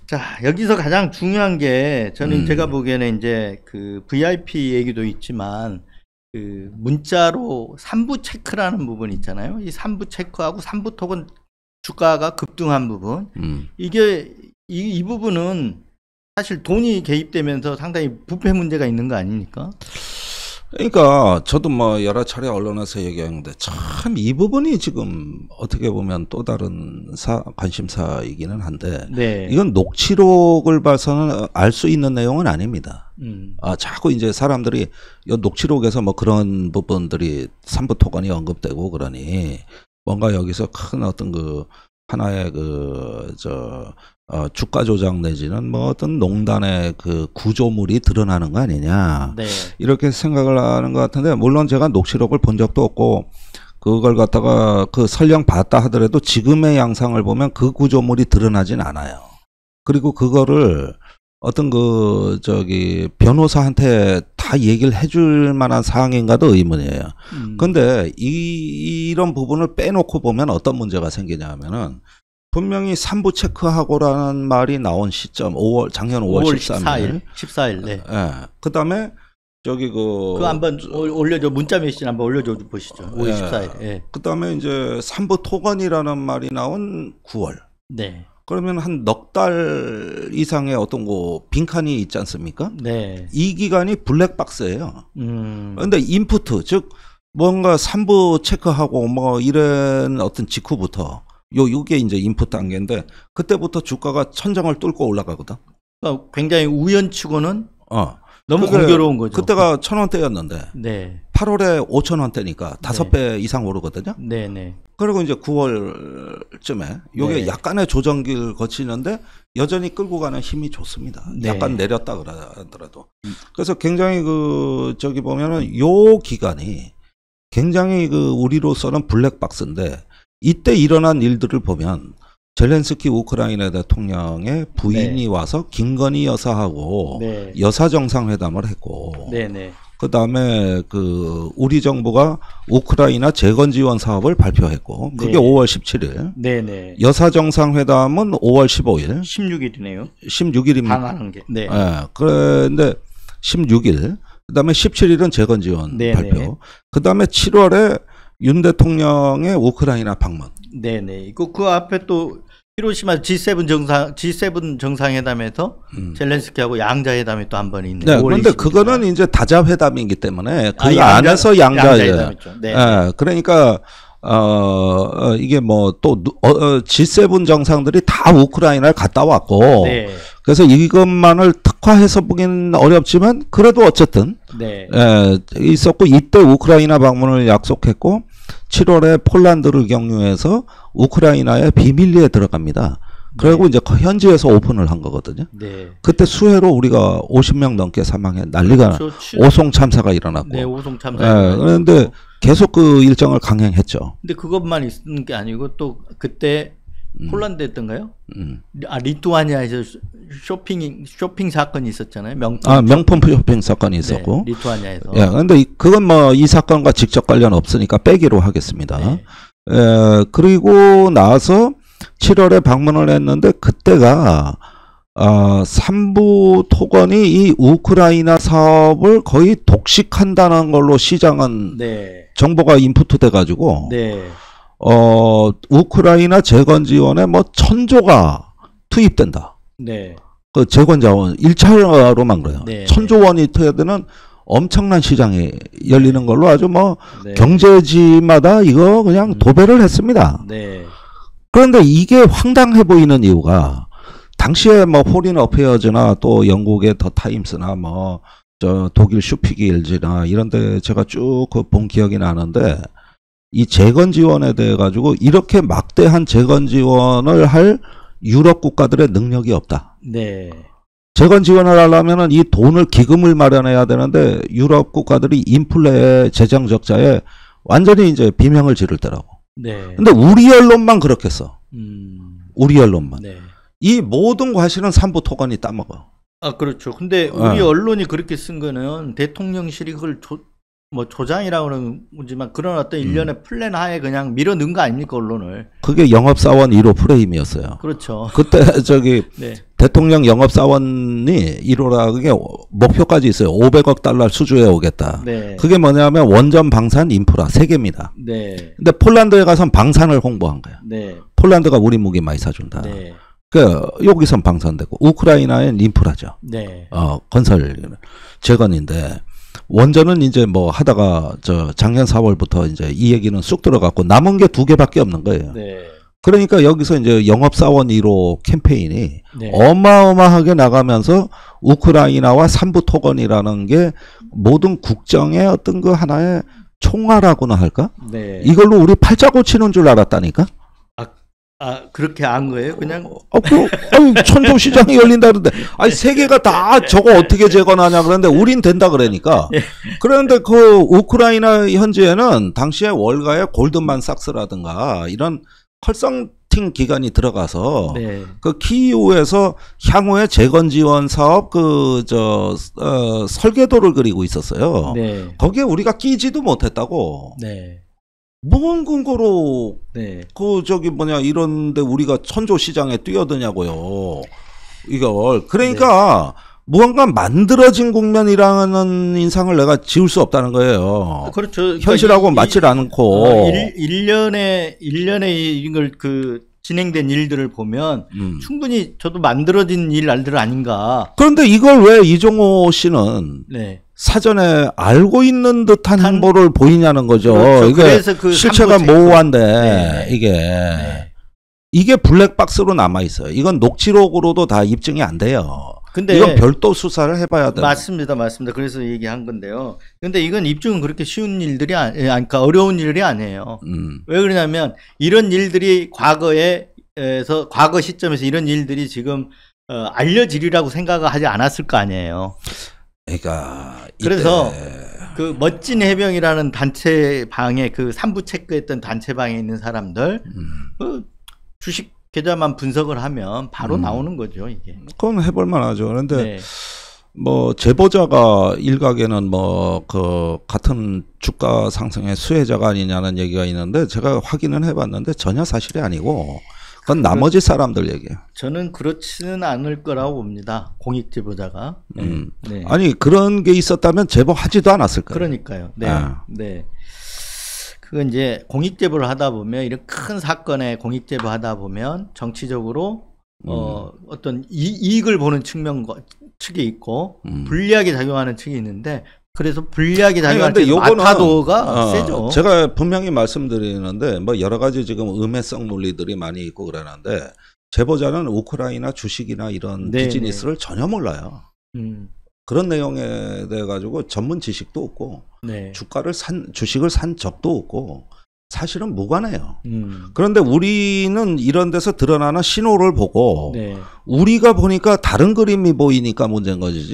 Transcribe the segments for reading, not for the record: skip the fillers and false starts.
자, 여기서 가장 중요한 게 저는 제가 보기에는 이제 그 VIP 얘기도 있지만 그 문자로 3부 체크라는 부분 있잖아요. 이 3부 체크하고 3부 톡은 주가가 급등한 부분. 이게 이 부분은 사실 돈이 개입되면서 상당히 부패 문제가 있는 거 아닙니까? 그러니까 저도 뭐 여러 차례 언론에서 얘기했는데 참 이 부분이 지금 어떻게 보면 또 다른 관심사이기는 한데 네. 이건 녹취록을 봐서는 알 수 있는 내용은 아닙니다. 자꾸 이제 사람들이 이 녹취록에서 뭐 그런 부분들이 3부 토건이 언급되고 그러니 뭔가 여기서 큰 어떤 그 하나의 주가 조작 내지는 뭐 어떤 농단의 그 구조물이 드러나는 거 아니냐. 네. 이렇게 생각을 하는 것 같은데, 물론 제가 녹취록을 본 적도 없고, 그걸 갖다가 그 설령 봤다 하더라도 지금의 양상을 보면 그 구조물이 드러나진 않아요. 그리고 그거를 어떤 변호사한테 다 얘기를 해줄 만한 사항인가도 의문이에요. 근데 이런 부분을 빼놓고 보면 어떤 문제가 생기냐 하면은, 분명히 3부 체크하고라는 말이 나온 시점, 작년 5월 14일. 네. 예. 그 다음에, 그거 한번 올려줘, 문자 메시지 한번 올려줘 보시죠. 5월 14일. 예. 그 다음에 이제 3부 토건이라는 말이 나온 9월. 네. 그러면 한 넉 달 이상의 어떤 빈칸이 있지 않습니까? 네. 이 기간이 블랙박스예요. 그런데 인푸트, 즉, 뭔가 3부 체크하고 뭐 이런 어떤 직후부터 요게 이제 인풋 단계인데 그때부터 주가가 천장을 뚫고 올라가거든. 그러니까 굉장히 우연치고는 너무 공교로운 거죠. 그때가 1,000원대였는데 네. 8월에 5,000원대니까 5배 이상 오르거든요. 네네. 그리고 이제 9월쯤에 요게 약간의 조정기를 거치는데 여전히 끌고 가는 힘이 좋습니다. 약간 내렸다 그러더라도. 그래서 굉장히 보면은 요 기간이 굉장히 우리로서는 블랙박스인데 이때 일어난 일들을 보면 젤렌스키 우크라이나 대통령의 부인이 와서 김건희 여사하고 여사 정상회담을 했고, 그 다음에 우리 정부가 우크라이나 재건 지원 사업을 발표했고, 그게 5월 17일. 여사 정상회담은 5월 15일. 16일이네요. 16일입니다. 방한한 게. 네. 그런데 16일. 그 다음에 17일은 재건 지원 발표. 그 다음에 7월에 윤 대통령의 우크라이나 방문. 네네. 그 앞에 또 히로시마 G7 정상회담에서 젤렌스키하고 양자회담이 또 한 번 있네요. 네, 그런데 그거는 이제 다자회담이기 때문에 그 안에서 양자회담이죠. 네. 그러니까 이게 뭐 또 G7 정상들이 다 우크라이나를 갔다 왔고, 그래서 이것만을 특화해서 보기는 어렵지만 그래도 어쨌든 있었고, 이때 우크라이나 방문을 약속했고 7월에 폴란드를 경유해서 우크라이나의 비밀리에 들어갑니다. 그리고 이제 현지에서 오픈을 한 거거든요. 그때 수해로 우리가 50명 넘게 사망해 난리가 오송 참사가 일어났고. 오송 참사. 그런데 계속 그 일정을 강행했죠. 근데 그것만 있는 게 아니고 또 그때 폴란드였던가요? 리투아니아에서 쇼핑 사건이 있었잖아요. 명품 쇼핑 사건이 있었고. 리투아니아에서. 그런데 그건 뭐 이 사건과 직접 관련 없으니까 빼기로 하겠습니다. 그리고 나서 7월에 방문을 했는데 그때가 3부 토건이 이 우크라이나 사업을 거의 독식한다는 걸로 시장은 정보가 인풋 돼가지고 우크라이나 재건 지원에 뭐 1,000조가 투입된다. 그 재건 자원 1차로만 그래요. 1,000조 원이 투여되는 엄청난 시장이 열리는 걸로 아주 뭐 경제지마다 이거 그냥 도배를 했습니다. 그런데 이게 황당해 보이는 이유가 당시에 뭐 포린 어페어즈나 또 영국의 더 타임스나 뭐 독일 슈피겔지나 이런데 제가 쭉 본 기억이 나는데 이 재건 지원에 대해 가지고 이렇게 막대한 재건 지원을 할 유럽 국가들의 능력이 없다. 재건 지원을 하려면은 이 돈을 기금을 마련해야 되는데 유럽 국가들이 인플레 재정 적자에 완전히 이제 비명을 지를 때라고. 근데 우리 언론만 그렇게 써. 우리 언론만. 이 모든 과실은 3부 토건이 따먹어. 그렇죠. 근데 우리 언론이 그렇게 쓴 거는 대통령실이 그걸 조장이라고 그러지만 그런 어떤 일련의 플랜 하에 그냥 밀어 넣은 거 아닙니까, 언론을? 그게 영업사원 1호 프레임이었어요. 그렇죠. 그때 대통령 영업사원이 이루라는 게 목표까지 있어요. 500억 달러 수주해 오겠다. 네. 그게 뭐냐면 원전, 방산, 인프라 3개입니다. 네. 근데 폴란드에 가서 방산을 홍보한 거야. 네. 폴란드가 우리 무기 많이 사준다. 네. 여기선 방산되고 우크라이나엔 인프라죠. 네. 건설 재건인데 원전은 이제 뭐 하다가 작년 4월부터 이제 이 얘기는 쑥 들어갔고 남은 게 2개밖에 없는 거예요. 네. 그러니까 여기서 이제 영업사원 1호 캠페인이 네. 어마어마하게 나가면서 우크라이나와 삼부토건이라는 게 모든 국정의 어떤 그 하나의 총알하고나 할까? 네. 이걸로 우리 팔자 고치는 줄 알았다니까? 그렇게 안 거예요? 그냥? 천조시장이 열린다는데, 세계가 다 저거 어떻게 재건하냐 그러는데, 우린 된다 그러니까. 그런데 그 우크라이나 현지에는 당시에 월가의 골드만삭스라든가 이런 컨설팅 기관이 들어가서 네. 그 키이우에서 향후에 재건 지원 사업 설계도를 그리고 있었어요. 네. 거기에 우리가 끼지도 못했다고. 네. 뭔 근거로 네. 이런데 우리가 천조 시장에 뛰어드냐고요. 이걸 그러니까 무언가 만들어진 국면이라는 인상을 내가 지울 수 없다는 거예요. 그렇죠. 현실하고 맞질 않고 1년에 이걸 진행된 일들을 보면 충분히 저도 만들어진 일들 아닌가. 그런데 이걸 왜 이종호 씨는 네. 사전에 알고 있는 듯한 행보를 보이냐는 거죠. 그렇죠. 이게 그래서 그 실체가 모호한데 네. 이게 블랙박스로 남아 있어요. 이건 녹취록으로도 다 입증이 안 돼요. 근데 이건 별도 수사를 해봐야 돼요. 맞습니다. 그래서 얘기한 건데요. 근데 이건 입증은 그렇게 쉬운 일들이 그러니까 어려운 일이 아니에요. 왜 그러냐면 이런 일들이 과거 시점에서 이런 일들이 지금 알려지리라고 생각을 하지 않았을 거 아니에요. 그러니까 그래서 그 멋진 해병이라는 단체 방에 그 3부 체크했던 단체 방에 있는 사람들 주식 계좌만 분석을 하면 바로 나오는 거죠, 이게. 그건 해볼 만하죠. 그런데 네. 뭐 제보자가 일각에는 같은 주가 상승의 수혜자가 아니냐는 얘기가 있는데 제가 확인은 해봤는데 전혀 사실이 아니고 그건 나머지 사람들 얘기예요. 저는 그렇지는 않을 거라고 봅니다. 공익 제보자가. 네. 아니 그런 게 있었다면 제보하지도 않았을 거예요. 그러니까요. 네. 네. 그건 이제 공익 제보를 하다 보면 이런 큰 사건에 공익 제보 하다 보면 정치적으로 어떤 이익을 보는 측이 있고 불리하게 작용하는 측이 있는데 그래서 불리하게 작용하는 마타도가 세죠. 제가 분명히 말씀드리는데 뭐 여러 가지 지금 음해성 논리들이 많이 있고 그러는데 제보자는 우크라이나 주식이나 이런 비즈니스를 전혀 몰라요. 그런 내용에 대해 가지고 전문 지식도 없고 주식을 산 적도 없고 사실은 무관해요. 그런데 우리는 이런 데서 드러나는 신호를 보고 우리가 보니까 다른 그림이 보이니까 문제인 것이지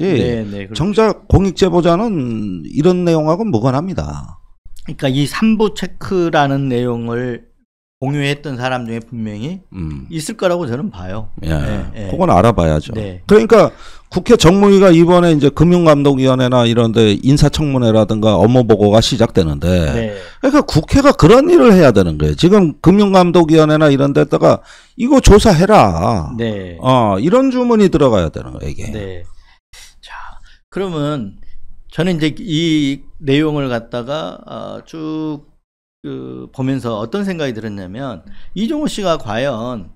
그렇죠. 정작 공익제보자는 이런 내용하고 무관합니다. 그러니까 이 3부 체크라는 내용을 공유했던 사람 중에 분명히 있을 거라고 저는 봐요. 그건 알아봐야죠. 그러니까 국회 정무위가 이번에 이제 금융감독위원회나 이런데 인사청문회라든가 업무보고가 시작되는데 그러니까 국회가 그런 일을 해야 되는 거예요. 지금 금융감독위원회나 이런 데다가 이거 조사해라. 이런 주문이 들어가야 되는 거예요, 이게. 자, 그러면 저는 이제 이 내용을 갖다가 쭉 보면서 어떤 생각이 들었냐면 이종호 씨가 과연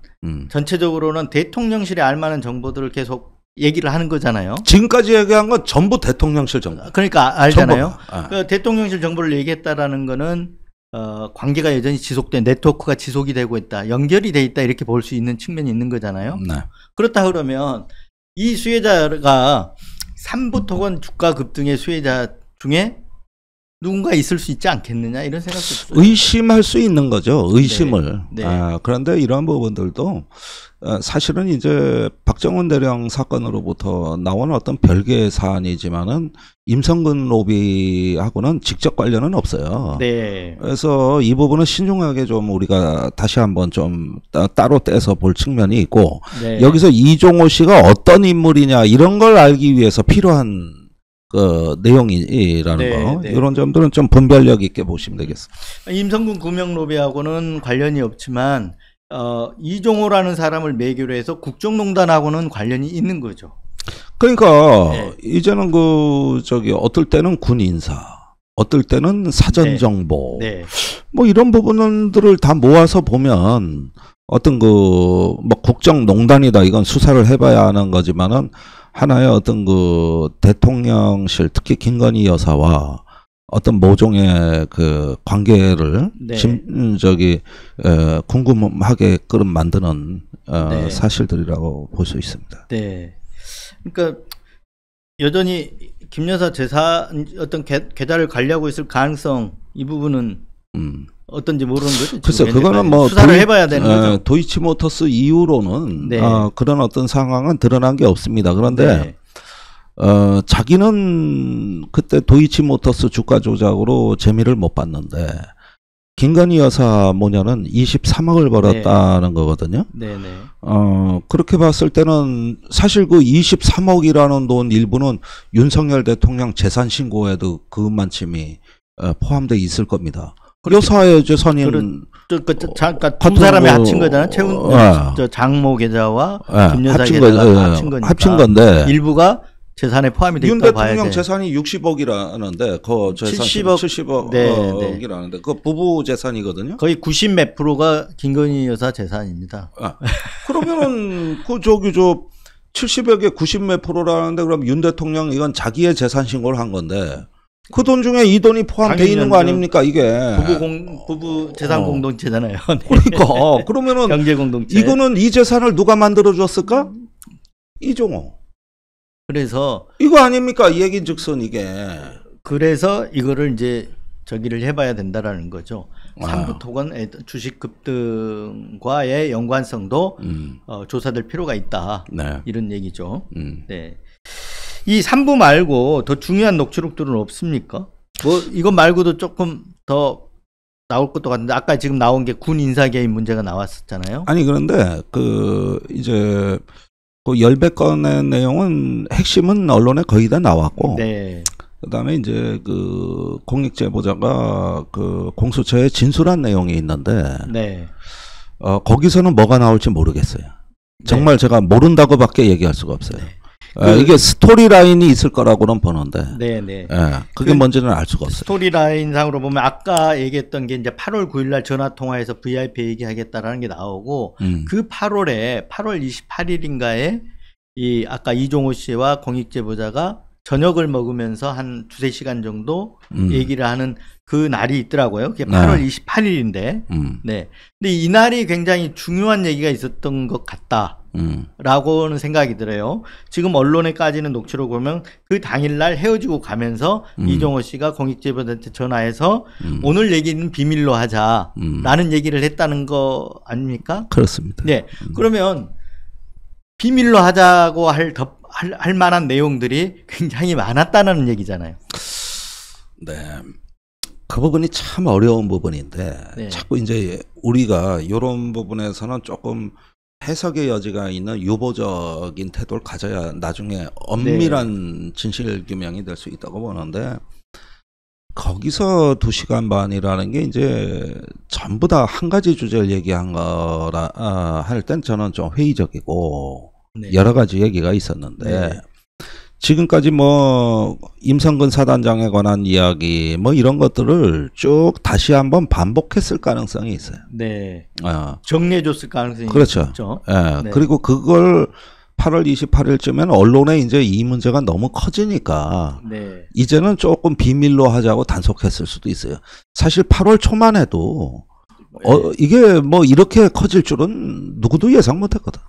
전체적으로는 대통령실에 알만한 정보들을 계속 얘기를 하는 거잖아요. 지금까지 얘기한 건 전부 대통령실 정보. 그러니까 알잖아요. 그 대통령실 정보를 얘기했다라는 거는 관계가 여전히 지속된 네트워크가 지속이 되고 있다. 연결이 돼 있다. 이렇게 볼 수 있는 측면이 있는 거잖아요. 그렇다 그러면 이 수혜자가 3부 토건 주가 급등의 수혜자 중에 누군가 있을 수 있지 않겠느냐 이런 생각도 들어요. 의심할 수 있는 거죠. 의심을. 그런데 이런 부분들도 사실은 이제 박정훈 대령 사건으로부터 나오는 어떤 별개의 사안이지만은 임성근 로비하고는 직접 관련은 없어요. 그래서 이 부분은 신중하게 좀 우리가 다시 한번 좀 따로 떼서 볼 측면이 있고 여기서 이종호 씨가 어떤 인물이냐 이런 걸 알기 위해서 필요한 그 내용이라는 거 이런 점들은 좀 분별력 있게 보시면 되겠습니다. 임성근 금융로비하고는 관련이 없지만 이종호라는 사람을 매개로 해서 국정농단하고는 관련이 있는 거죠. 그러니까 네. 이제는 어떨 때는 군 인사, 어떨 때는 사전 정보, 네. 뭐 이런 부분들을 다 모아서 보면 어떤 뭐 국정농단이다, 이건 수사를 해봐야 하는 거지만은 하나의 어떤 대통령실, 특히 김건희 여사와 어떤 모종의 관계를 궁금하게끔 만드는 사실들이라고 볼 수 있습니다. 네. 그러니까 여전히 김 여사 재산 어떤 계좌를 관리하고 있을 가능성, 이 부분은 어떤지 모르는 거죠. 글쎄, 그거는 뭐 수사를 해봐야 되는 거죠. 도이치모터스 이후로는 그런 어떤 상황은 드러난 게 없습니다. 그런데 자기는 그때 도이치모터스 주가 조작으로 재미를 못 봤는데 김건희 여사 모녀는 23억을 벌었다는 거거든요. 네네. 그렇게 봤을 때는 사실 23억이라는 돈 일부는 윤석열 대통령 재산 신고에도 그만큼이 포함되어 있을 겁니다. 여사의 재산이 잠깐 두 사람이 합친 거잖아요. 장모 계좌와 김 여사 계좌가 합친 건데 일부가 재산에 포함이 돼 있다고 봐야 돼. 윤 대통령 재산이 60억이라는데 그 재산 70억이라는데 그 부부 재산이거든요. 거의 90 몇 프로가 김건희 여사 재산입니다. 그러면은 70억에 90 몇 프로라는데 그럼 윤 대통령 이건 자기의 재산 신고를 한 건데 그 돈 중에 이 돈이 포함되어 있는 거 아닙니까, 이게? 부부 재산 공동체잖아요. 네. 그러니까 그러면은 경제 공동체. 이거는 이 재산을 누가 만들어 줬을까? 이종호. 그래서 이거 아닙니까? 이 얘기즉슨 이게. 그래서 이거를 이제 저기를 해봐야 된다라는 거죠. 삼부 토건 주식 급등과의 연관성도 조사될 필요가 있다. 네. 이런 얘기죠. 네. 이 3부 말고 더 중요한 녹취록들은 없습니까? 뭐 이것 말고도 조금 더 나올 것도 같은데 아까 지금 나온 게 군 인사 개입 문제가 나왔었잖아요. 아니 그런데 이제 열몇 건의 내용은 핵심은 언론에 거의 다 나왔고, 네. 그다음에 이제 공익 제보자가 공수처에 진술한 내용이 있는데, 네. 거기서는 뭐가 나올지 모르겠어요. 정말 제가 모른다고밖에 얘기할 수가 없어요. 네. 이게 스토리라인이 있을 거라고는 보는데, 네네. 그게 뭔지는 알 수가 없어요. 스토리라인 상으로 보면 아까 얘기했던 게 이제 8월 9일날 전화 통화에서 VIP 얘기하겠다라는 게 나오고, 그 8월 28일인가에 아까 이종호 씨와 공익제보자가 저녁을 먹으면서 한 두세 시간 정도 얘기를 하는 그 날이 있더라고요. 그게 8월 28일인데, 네. 근데 이 날이 굉장히 중요한 얘기가 있었던 것 같다. 라고는 생각이 들어요. 지금 언론에 까지는 녹취록 보면 그 당일날 헤어지고 가면서 이종호 씨가 공익제보자한테 전화해서 오늘 얘기는 비밀로 하자 라는 얘기를 했다는 거 아닙니까? 그렇습니다. 네. 그러면 비밀로 하자고 할 만한 내용들이 굉장히 많았다는 얘기잖아요. 네. 그 부분이 참 어려운 부분인데, 네. 자꾸 이제 우리가 이런 부분에서는 조금 해석의 여지가 있는 유보적인 태도를 가져야 나중에 엄밀한 진실 규명이 될 수 있다고 보는데, 거기서 2시간 반이라는 게 이제 전부 다 한 가지 주제를 얘기한 거라 할 땐 저는 좀 회의적이고, 네. 여러 가지 얘기가 있었는데, 네. 지금까지 뭐 임성근 사단장에 관한 이야기 뭐 이런 것들을 쭉 다시 한번 반복했을 가능성이 있어요. 네. 정리해줬을 가능성이 그렇죠. 있죠. 네. 네. 그리고 그걸 8월 28일쯤에는 언론에 이제 이 문제가 너무 커지니까 네. 이제는 조금 비밀로 하자고 단속했을 수도 있어요. 사실 8월 초만 해도 이게 뭐 이렇게 커질 줄은 누구도 예상 못했거든.